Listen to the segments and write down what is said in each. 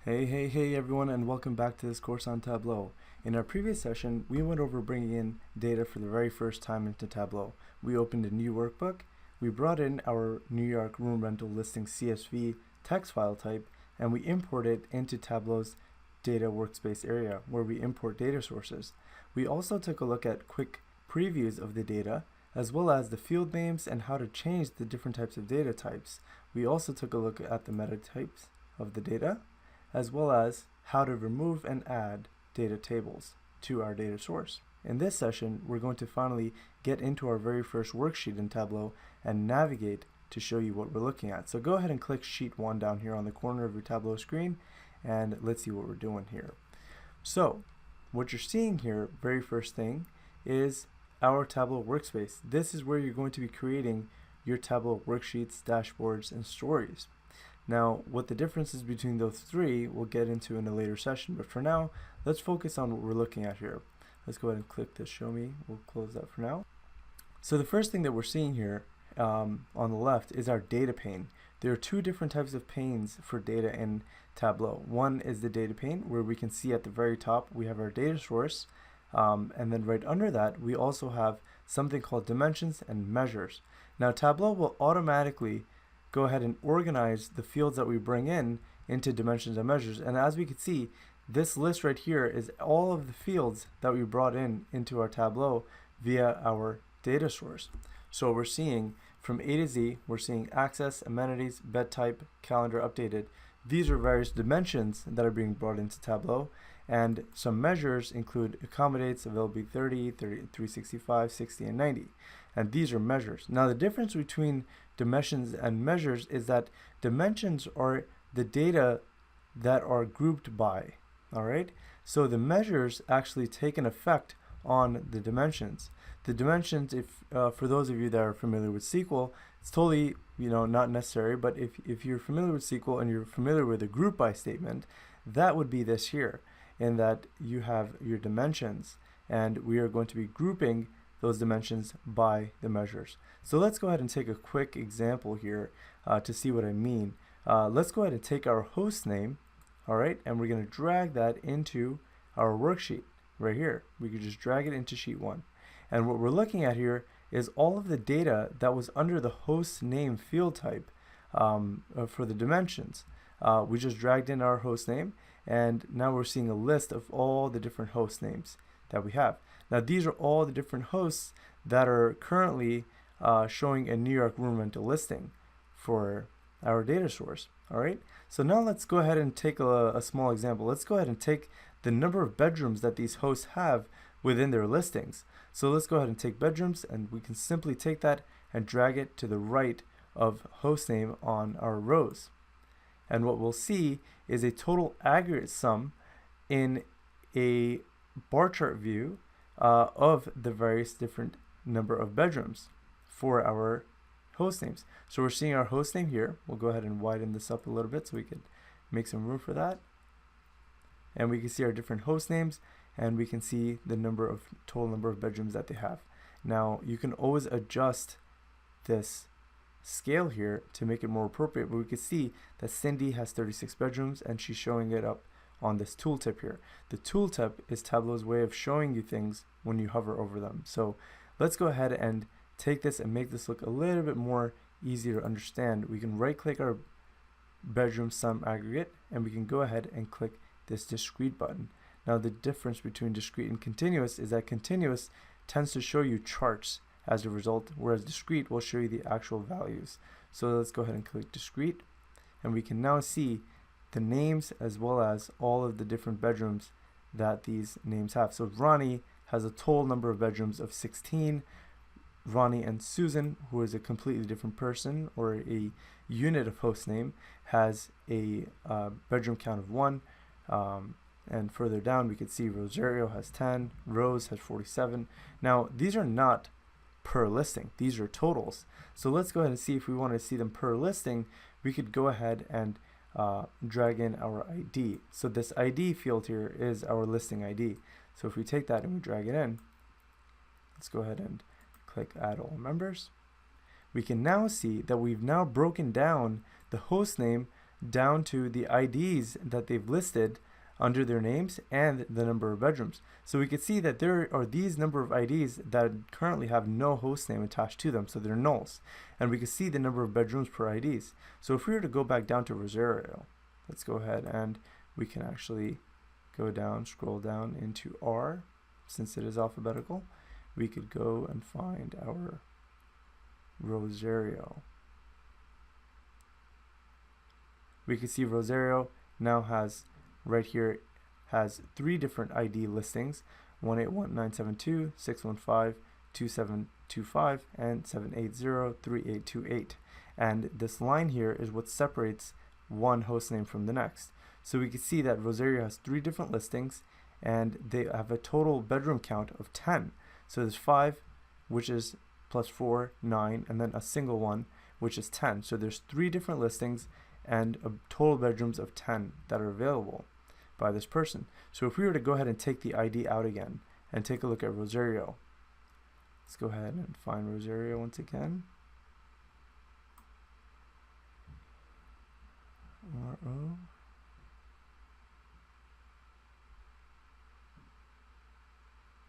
Hey everyone, and welcome back to this course on Tableau. In our previous session, we went over bringing in data for the very first time into Tableau. We opened a new workbook, we brought in our New York room rental listing CSV text file type, and we import it into Tableau's data workspace area where we import data sources. We also took a look at quick previews of the data, as well as the field names and how to change the different types of data types. We also took a look at the meta types of the data, as well as how to remove and add data tables to our data source. In this session, we're going to finally get into our very first worksheet in Tableau and navigate to show you what we're looking at. So go ahead and click Sheet 1 down here on the corner of your Tableau screen, and let's see what we're doing here. So what you're seeing here, very first thing, is our Tableau workspace. This is where you're going to be creating your Tableau worksheets, dashboards, and stories. Now, what the difference is between those three, we'll get into in a later session, but for now, let's focus on what we're looking at here. Let's go ahead and click this Show Me. We'll close that for now. So the first thing that we're seeing here on the left is our data pane. There are two different types of panes for data in Tableau. One is the data pane, where we can see at the very top we have our data source, and then right under that we also have something called dimensions and measures. Now Tableau will automatically go ahead and organize the fields that we bring in into dimensions and measures, and as we can see, this list right here is all of the fields that we brought in into our Tableau via our data source. So we're seeing from A to Z, we're seeing access, amenities, bed type, calendar updated. These are various dimensions that are being brought into Tableau, and some measures include accommodates, availability 30, 365, 60, and 90. And these are measures. Now the difference between dimensions and measures is that dimensions are the data that are grouped by, all right? So the measures actually take an effect on the dimensions. The dimensions, if for those of you that are familiar with SQL, it's totally not necessary, but if you're familiar with SQL and you're familiar with a group by statement, that would be this here, in that you have your dimensions, and we are going to be grouping those dimensions by the measures. So let's go ahead and take a quick example here to see what I mean. Let's go ahead and take our host name, all right, and we're going to drag that into our worksheet right here. We could just drag it into Sheet 1. And what we're looking at here is all of the data that was under the host name field type for the dimensions. We just dragged in our host name, and now we're seeing a list of all the different host names that we have. Now these are all the different hosts that are currently showing a New York room rental listing for our data source. All right, so now let's go ahead and take a small example. Let's go ahead and take the number of bedrooms that these hosts have within their listings. So let's go ahead and take bedrooms, and we can simply take that and drag it to the right of host name on our rows. And what we'll see is a total aggregate sum in a bar chart view of the various different number of bedrooms for our host names. So we're seeing our host name here. We'll go ahead and widen this up a little bit so we can make some room for that. And we can see our different host names, and we can see the total number of bedrooms that they have. Now you can always adjust this scale here to make it more appropriate, but we can see that Cindy has 36 bedrooms, and she's showing it up on this tooltip here. The tooltip is Tableau's way of showing you things when you hover over them. So let's go ahead and take this and make this look a little bit more easier to understand. We can right click our bedroom sum aggregate, and we can go ahead and click this discrete button. Now the difference between discrete and continuous is that continuous tends to show you charts as a result, whereas discrete will show you the actual values. So let's go ahead and click discrete, and we can now see the names as well as all of the different bedrooms that these names have. So Ronnie has a total number of bedrooms of 16. Ronnie and Susan, who is a completely different person or a unit of host name, has a bedroom count of 1. And further down we could see Rosario has 10, Rose has 47. Now these are not per listing, these are totals. So let's go ahead and see if we want to see them per listing. We could go ahead and drag in our ID. So this ID field here is our listing ID. So if we take that and we drag it in, let's go ahead and click Add All Members. We can now see that we've now broken down the host name down to the IDs that they've listed under their names and the number of bedrooms. So we could see that there are these number of IDs that currently have no host name attached to them, so they're nulls. And we can see the number of bedrooms per IDs. So if we were to go back down to Rosario, let's go ahead and we can actually go down, scroll down into R, since it is alphabetical. We could go and find our Rosario. We can see Rosario now has, right here, has 3 different ID listings: 181.972, 615, 2725, and 780.3828. And this line here is what separates one host name from the next. So we can see that Rosario has 3 different listings, and they have a total bedroom count of 10. So there's 5, which is plus 4, 9, and then a single one, which is 10. So there's 3 different listings and a total bedrooms of 10 that are available by this person. So if we were to go ahead and take the ID out again and take a look at Rosario, let's go ahead and find Rosario once again. RO.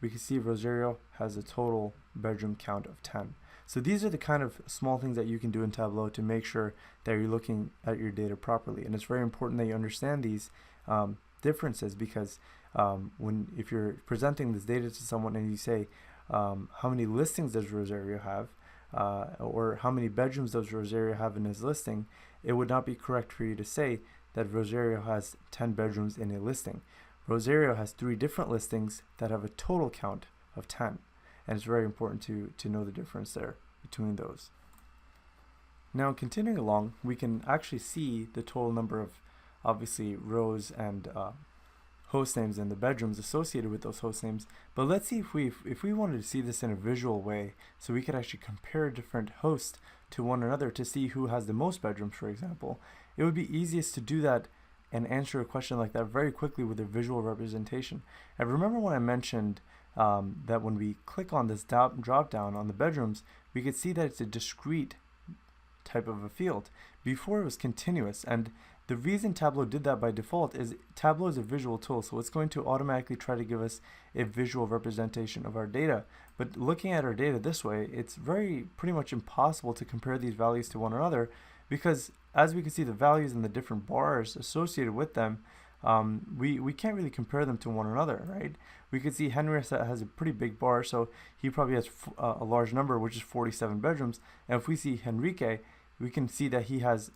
We can see Rosario has a total bedroom count of 10. So these are the kind of small things that you can do in Tableau to make sure that you're looking at your data properly. And it's very important that you understand these differences, because if you're presenting this data to someone and you say, how many listings does Rosario have, or how many bedrooms does Rosario have in his listing, it would not be correct for you to say that Rosario has 10 bedrooms in a listing. Rosario has 3 different listings that have a total count of 10. And it's very important to know the difference there between those. Now, continuing along, we can actually see the total number of, obviously, rows and host names and the bedrooms associated with those host names. But let's see if we wanted to see this in a visual way, so we could actually compare different hosts to one another to see who has the most bedrooms, for example. It would be easiest to do that and answer a question like that very quickly with a visual representation. And remember when I mentioned that when we click on this drop down on the bedrooms, we could see that it's a discrete type of a field. Before it was continuous, and the reason Tableau did that by default is Tableau is a visual tool, so it's going to automatically try to give us a visual representation of our data. But looking at our data this way, it's pretty much impossible to compare these values to one another, because as we can see the values and the different bars associated with them, we can't really compare them to one another, right? We could see Henrietta has a pretty big bar, so he probably has a large number, which is 47 bedrooms. And if we see Henrique, we can see that he has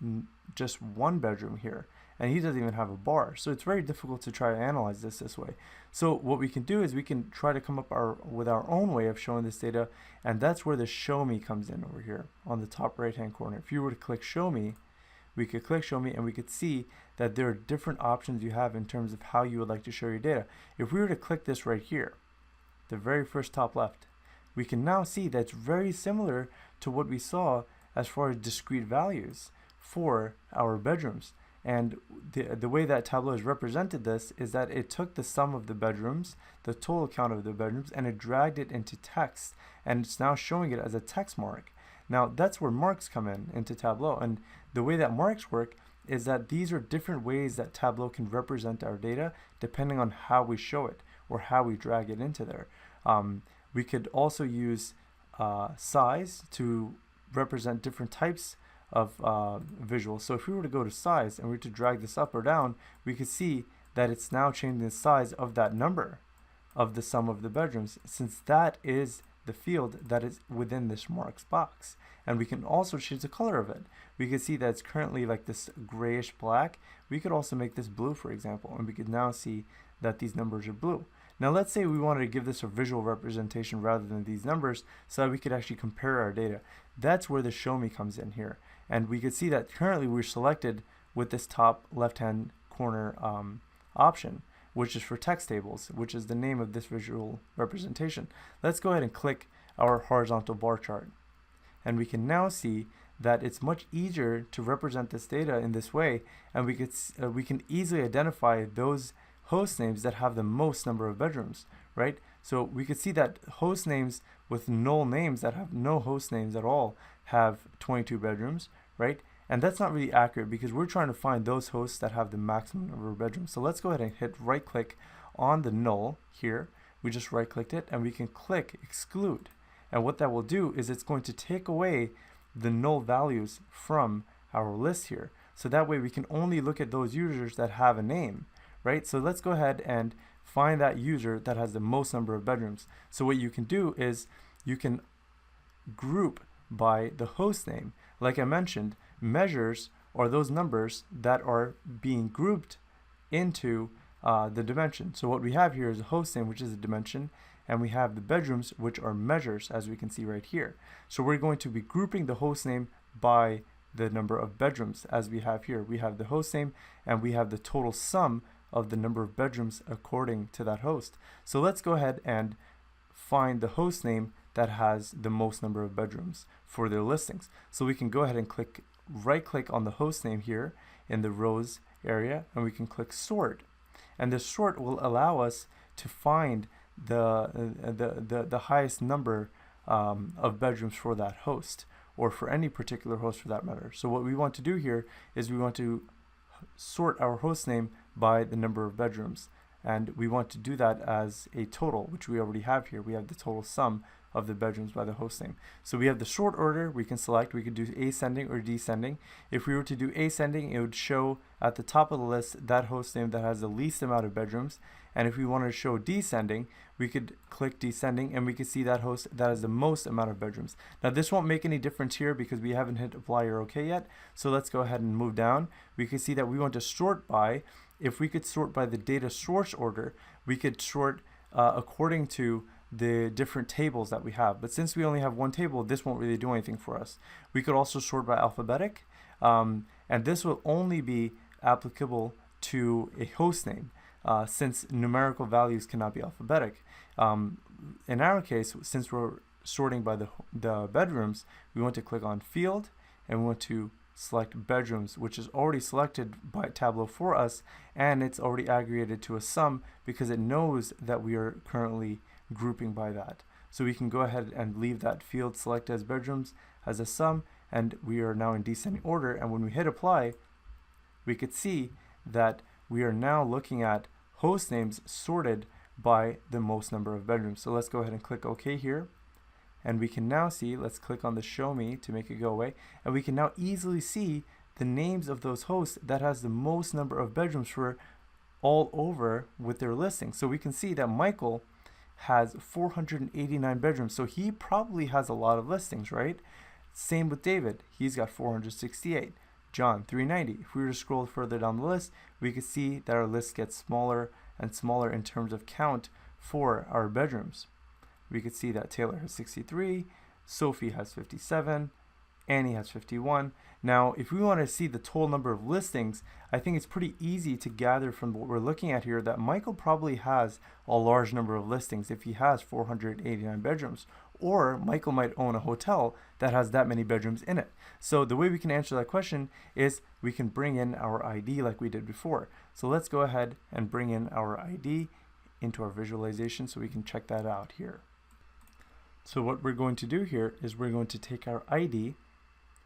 just 1 bedroom here, and he doesn't even have a bar. So it's very difficult to try to analyze this way. So what we can do is we can try to come up with our own way of showing this data, and that's where the show me comes in over here on the top right hand corner. If you were to click show me, we could click show me, and we could see that there are different options you have in terms of how you would like to show your data. If we were to click this right here, the very first top left, we can now see that's very similar to what we saw as far as discrete values for our bedrooms. And the way that Tableau has represented this is that it took the sum of the bedrooms, the total count of the bedrooms, and it dragged it into text, and it's now showing it as a text mark. Now that's where marks come into Tableau, and the way that marks work is that these are different ways that Tableau can represent our data depending on how we show it or how we drag it into there. We could also use size to represent different types of visuals. So if we were to go to size and we were to drag this up or down, we could see that it's now changing the size of that number of the sum of the bedrooms, since that is the field that is within this marks box. And we can also change the color of it. We can see that it's currently like this grayish black. We could also make this blue, for example, and we could now see that these numbers are blue. Now let's say we wanted to give this a visual representation rather than these numbers, so that we could actually compare our data. That's where the show me comes in here. And we could see that currently we're selected with this top left hand corner option, which is for text tables, which is the name of this visual representation. Let's go ahead and click our horizontal bar chart. And we can now see that it's much easier to represent this data in this way, and we can easily identify those host names that have the most number of bedrooms, right? So we could see that host names with null names that have no host names at all have 22 bedrooms, right? And that's not really accurate because we're trying to find those hosts that have the maximum number of bedrooms. So let's go ahead and hit right click on the null here. We just right clicked it and we can click exclude. And what that will do is it's going to take away the null values from our list here. So that way we can only look at those users that have a name, right? So let's go ahead and find that user that has the most number of bedrooms. So what you can do is you can group by the host name. Like I mentioned, measures are those numbers that are being grouped into the dimension. So what we have here is a host name, which is a dimension, and we have the bedrooms, which are measures, as we can see right here. So we're going to be grouping the host name by the number of bedrooms, as we have here. We have the host name and we have the total sum of the number of bedrooms according to that host. So let's go ahead and find the host name that has the most number of bedrooms for their listings. So we can go ahead and right click on the host name here in the rows area, and we can click sort. And the sort will allow us to find the highest number of bedrooms for that host, or for any particular host for that matter. So what we want to do here is we want to sort our host name by the number of bedrooms, and we want to do that as a total, which we already have here. We have the total sum of the bedrooms by the host name. So we have the sort order we can select. We could do ascending or descending. If we were to do ascending, it would show at the top of the list that host name that has the least amount of bedrooms. And if we wanted to show descending, we could click descending and we could see that host that has the most amount of bedrooms. Now this won't make any difference here because we haven't hit apply or OK yet. So let's go ahead and move down. We can see that we want to sort by. If we could sort by the data source order, we could sort according to the different tables that we have. But since we only have one table, this won't really do anything for us. We could also sort by alphabetic, and this will only be applicable to a host name, since numerical values cannot be alphabetic. In our case, since we're sorting by the bedrooms, we want to click on field and we want to select bedrooms, which is already selected by Tableau for us, and it's already aggregated to a sum because it knows that we are currently grouping by that. So we can go ahead and leave that field select as bedrooms as a sum, and we are now in descending order. And when we hit apply, we could see that we are now looking at host names sorted by the most number of bedrooms. So let's go ahead and click OK here. And we can now see, let's click on the show me to make it go away, and we can now easily see the names of those hosts that has the most number of bedrooms for all over with their listing. So we can see that Michael has 489 bedrooms, so he probably has a lot of listings, right? Same with David, he's got 468. John, 390. If we were to scroll further down the list, we could see that our list gets smaller and smaller in terms of count for our bedrooms. We could see that Taylor has 63, Sophie has 57, Annie has 51. Now, if we want to see the total number of listings, I think it's pretty easy to gather from what we're looking at here that Michael probably has a large number of listings if he has 489 bedrooms. Or Michael might own a hotel that has that many bedrooms in it. So the way we can answer that question is we can bring in our ID like we did before. So let's go ahead and bring in our ID into our visualization so we can check that out here. So what we're going to do here is we're going to take our ID,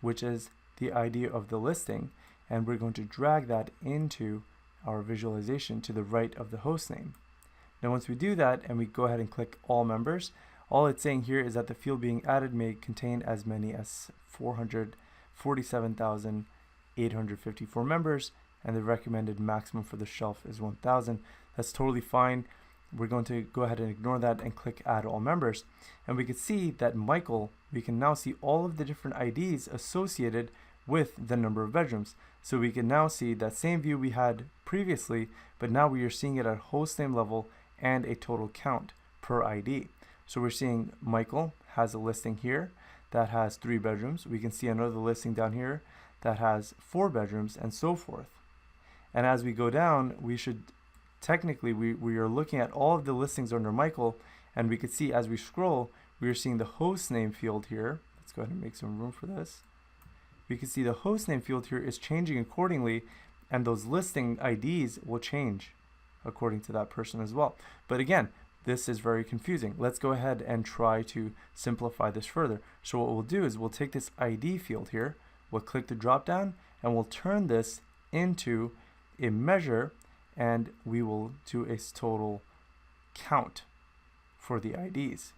which is the ID of the listing, and we're going to drag that into our visualization to the right of the host name. Now once we do that and we go ahead and click all members, all it's saying here is that the field being added may contain as many as 447,854 members, and the recommended maximum for the shelf is 1,000. That's totally fine. We're going to go ahead and ignore that and click add all members. And we can see that Michael, we can now see all of the different IDs associated with the number of bedrooms. So we can now see that same view we had previously, but now we are seeing it at host name level and a total count per ID. So we're seeing Michael has a listing here that has 3 bedrooms. We can see another listing down here that has 4 bedrooms, and so forth. And as we go down, we should technically, we are looking at all of the listings under Michael, and we could see as we scroll, we are seeing the host name field here. Let's go ahead and make some room for this. We can see the host name field here is changing accordingly, and those listing IDs will change according to that person as well. But again, this is very confusing. Let's go ahead and try to simplify this further. So what we'll do is we'll take this ID field here, we'll click the drop down and we'll turn this into a measure, and we will do a total count for the IDs.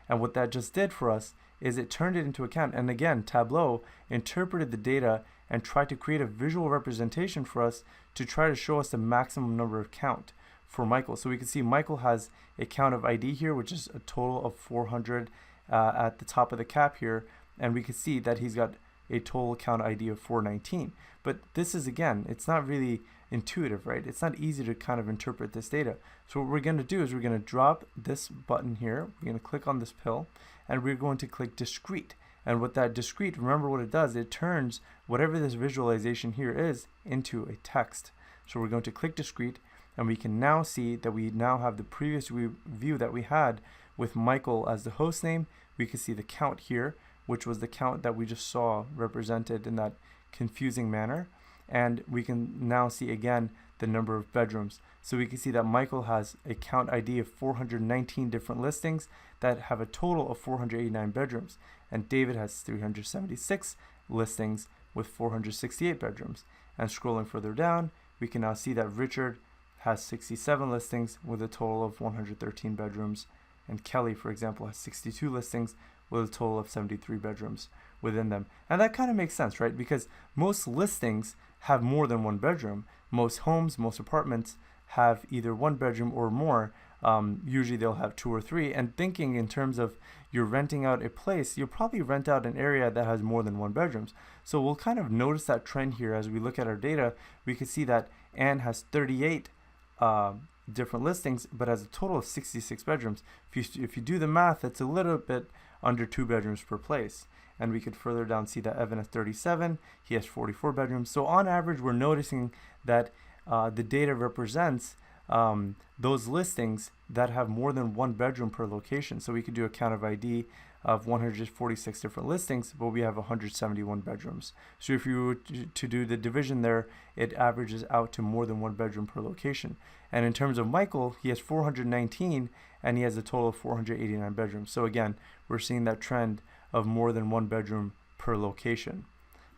And what that just did for us is it turned it into a count. And again, Tableau interpreted the data and tried to create a visual representation for us to try to show us the maximum number of count for Michael. So we can see Michael has a count of ID here, which is a total of 400 at the top of the cap here. And we can see that he's got a total count ID of 419. But this is, again, it's not really intuitive, right? It's not easy to kind of interpret this data. So what we're going to do is we're going to drop this button here. We're going to click on this pill, and we're going to click discrete. And what that discrete, remember what it does, it turns whatever this visualization here is into a text. So we're going to click discrete, and we can now see that we now have the previous view that we had with Michael as the host name. We can see the count here, which was the count that we just saw represented in that confusing manner. And we can now see again the number of bedrooms. So we can see that Michael has a count ID of 419 different listings that have a total of 489 bedrooms. And David has 376 listings with 468 bedrooms. And scrolling further down, we can now see that Richard has 67 listings with a total of 113 bedrooms. And Kelly, for example, has 62 listings with a total of 73 bedrooms within them. And that kind of makes sense, right? Because most listings have more than one bedroom. Most homes, most apartments have either one bedroom or more. Usually they'll have 2 or 3. And thinking in terms of you're renting out a place, you'll probably rent out an area that has more than one bedrooms. So we'll kind of notice that trend here as we look at our data. We can see that Anne has 38 different listings, but has a total of 66 bedrooms. If you do the math, it's a little bit under 2 bedrooms per place. And we could further down see that Evan has 37, he has 44 bedrooms. So on average, we're noticing that the data represents those listings that have more than one bedroom per location. So we could do a count of ID of 146 different listings, but we have 171 bedrooms. So if you were to do the division there, it averages out to more than one bedroom per location. And in terms of Michael, he has 419 and he has a total of 489 bedrooms. So again, we're seeing that trend of more than one bedroom per location.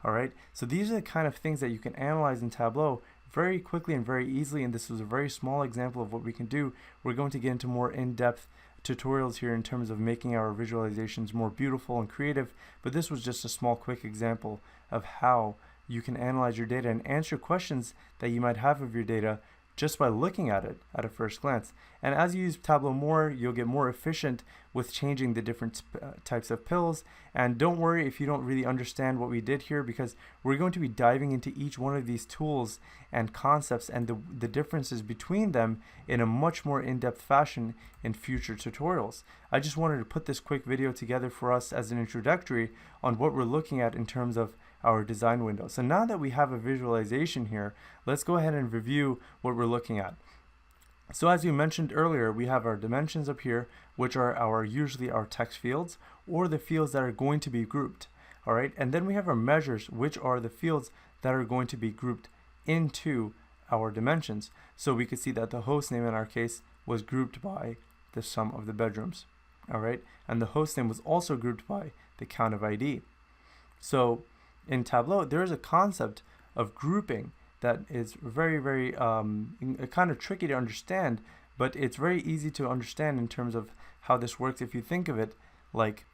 All right, so these are the kind of things that you can analyze in Tableau very quickly and very easily, and this was a very small example of what we can do. We're going to get into more in-depth tutorials here in terms of making our visualizations more beautiful and creative, but this was just a small quick example of how you can analyze your data and answer questions that you might have of your data just by looking at it at a first glance. And as you use Tableau more, you'll get more efficient with changing the different types of pills. And don't worry if you don't really understand what we did here, because we're going to be diving into each one of these tools and concepts and the differences between them in a much more in-depth fashion in future tutorials. I just wanted to put this quick video together for us as an introductory on what we're looking at in terms of our design window. So now that we have a visualization here, let's go ahead and review what we're looking at. So as you mentioned earlier, we have our dimensions up here, which are usually our text fields or the fields that are going to be grouped. All right, and then we have our measures, which are the fields that are going to be grouped into our dimensions. So we could see that the host name in our case was grouped by the sum of the bedrooms. All right, and the host name was also grouped by the count of ID. So in Tableau, there is a concept of grouping that is very kind of tricky to understand, but it's very easy to understand in terms of how this works if you think of it like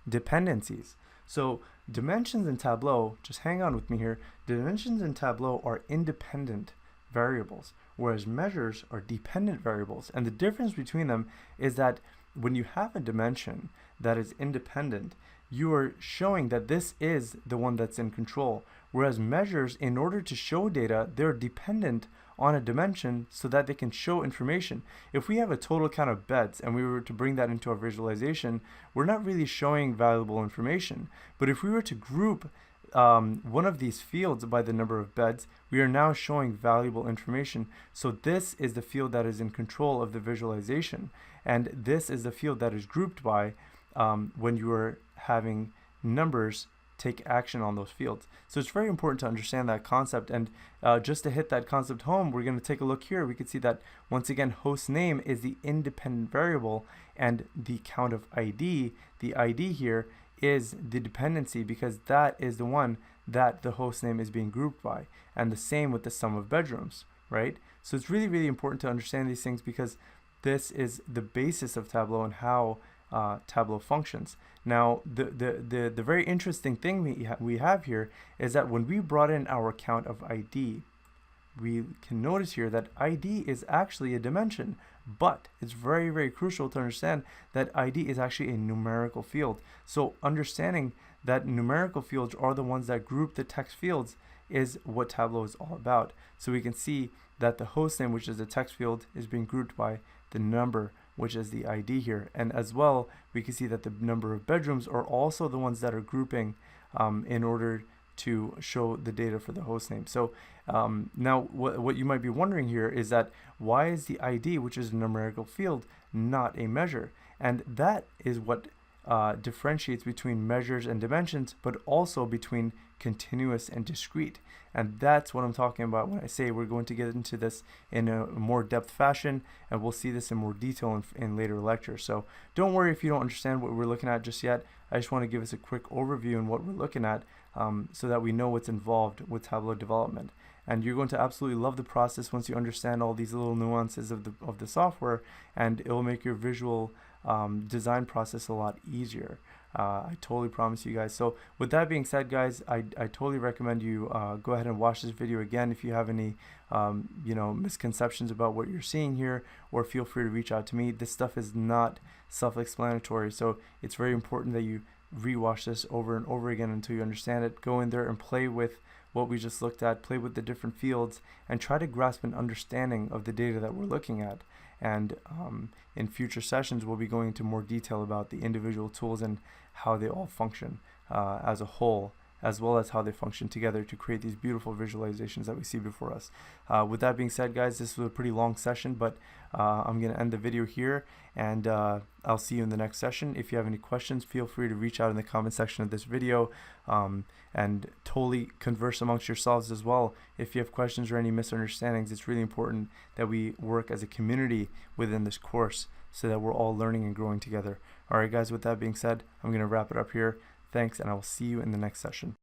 dependencies. So dimensions in Tableau, just hang on with me here, dimensions in Tableau are independent variables, whereas measures are dependent variables. And the difference between them is that when you have a dimension that is independent, you are showing that this is the one that's in control. Whereas measures, in order to show data, they're dependent on a dimension so that they can show information. If we have a total count of beds and we were to bring that into our visualization, we're not really showing valuable information. But if we were to group one of these fields by the number of beds, we are now showing valuable information. So this is the field that is in control of the visualization. And this is the field that is grouped by when you are having numbers take action on those fields. So it's very important to understand that concept. And just to hit that concept home, we're going to take a look here. We can see that once again, host name is the independent variable, and the count of ID, the ID here, is the dependency, because that is the one that the host name is being grouped by, and the same with the sum of bedrooms, right? So it's really, really important to understand these things, because this is the basis of Tableau and how Tableau functions. Now, the very interesting thing we have here is that when we brought in our count of ID, we can notice here that ID is actually a dimension, but it's very, very crucial to understand that ID is actually a numerical field. So understanding that numerical fields are the ones that group the text fields is what Tableau is all about. So we can see that the host name, which is the text field, is being grouped by the number, which is the ID here. And as well, we can see that the number of bedrooms are also the ones that are grouping in order to show the data for the host name. So now what you might be wondering here is that why is the ID, which is a numerical field, not a measure? And that is what differentiates between measures and dimensions, but also between continuous and discrete. And that's what I'm talking about when I say we're going to get into this in a more depth fashion, and we'll see this in more detail in later lectures. So don't worry if you don't understand what we're looking at just yet. I just want to give us a quick overview on what we're looking at, so that we know what's involved with Tableau development. And you're going to absolutely love the process once you understand all these little nuances of the software, and it will make your visual design process a lot easier. I totally promise you guys. So with that being said, guys, I totally recommend you go ahead and watch this video again if you have any misconceptions about what you're seeing here, or feel free to reach out to me. This stuff is not self-explanatory, so it's very important that you rewatch this over and over again until you understand it. Go in there and play with what we just looked at, play with the different fields, and try to grasp an understanding of the data that we're looking at. And in future sessions, we'll be going into more detail about the individual tools and how they all function as a whole, as well as how they function together to create these beautiful visualizations that we see before us. With that being said, guys, this was a pretty long session, but I'm going to end the video here, and I'll see you in the next session. If you have any questions, feel free to reach out in the comment section of this video, and totally converse amongst yourselves as well. If you have questions or any misunderstandings, it's really important that we work as a community within this course so that we're all learning and growing together. All right, guys, with that being said, I'm going to wrap it up here. Thanks, and I will see you in the next session.